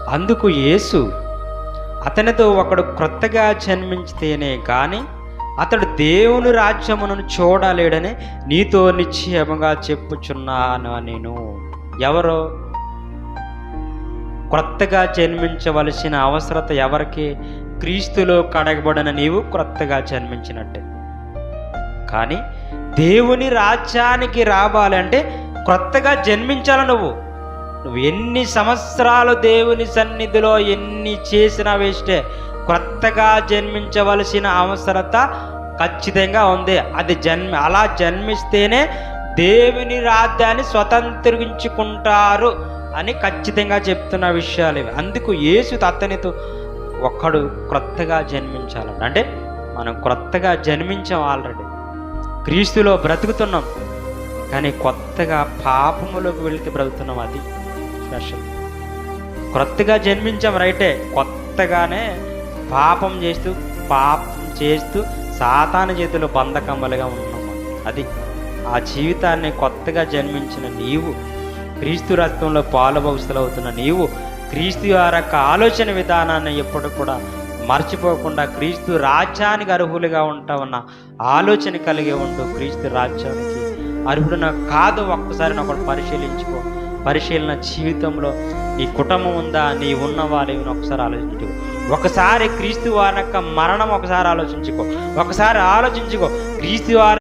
అందుకు యేసు, అతనితో ఒకడు క్రొత్తగా జన్మించితేనే కానీ అతడు దేవుని రాజ్యమును చూడలేడని నీతో నిశ్చయముగా చెప్పుచున్నాను నేను. ఎవరో క్రొత్తగా జన్మించవలసిన అవసరత ఎవరికి? క్రీస్తులో కడగబడిన నీవు క్రొత్తగా జన్మించినట్టే. కానీ దేవుని రాజ్యానికి రావాలంటే క్రొత్తగా జన్మించాలి. నువ్వు ఎన్ని సంవత్సరాలు దేవుని సన్నిధిలో ఎన్ని చేసినా వేస్టే. క్రొత్తగా జన్మించవలసిన అవసరత ఖచ్చితంగా ఉంది. అది అలా జన్మిస్తేనే దేవుని రాజ్యాన్ని స్వతంత్రించుకుంటారు అని ఖచ్చితంగా చెప్తున్న విషయాలు ఇవి. అందుకు యేసు అతనితో ఒక్కడు క్రొత్తగా జన్మించాలంట. అంటే మనం క్రొత్తగా జన్మించాం, ఆల్రెడీ క్రీస్తులో బ్రతుకుతున్నాం, కానీ కొత్తగా పాపములోకి వెళితే బ్రతుకుతున్నాం. అది స్పెషల్. క్రొత్తగా జన్మించాం రైటే, కొత్తగానే పాపం చేస్తూ సాతాను చేతిలో బంధకమ్మలుగా ఉన్నాం. అది ఆ జీవితాన్ని కొత్తగా జన్మించిన నీవు, క్రీస్తు రక్తంలో పాలుభౌస్తులవుతున్న నీవు, క్రీస్తు యొక్క ఆలోచన విధానాన్ని ఎప్పుడు కూడా మర్చిపోకుండా క్రీస్తు రాజ్యానికి అర్హులుగా ఉంటావన్న ఆలోచన కలిగి ఉండు. క్రీస్తు రాజ్యానికి అర్హుడున కాదు ఒక్కసారి ఒకటి పరిశీలించుకో. పరిశీలన జీవితంలో నీ కుటుంబం ఉందా, నీ ఉన్న వాళ్ళని ఒకసారి ఆలోచించుకో. ఒకసారి క్రీస్తు వారి యొక్క మరణం ఒకసారి ఆలోచించుకో. క్రీస్తు వారి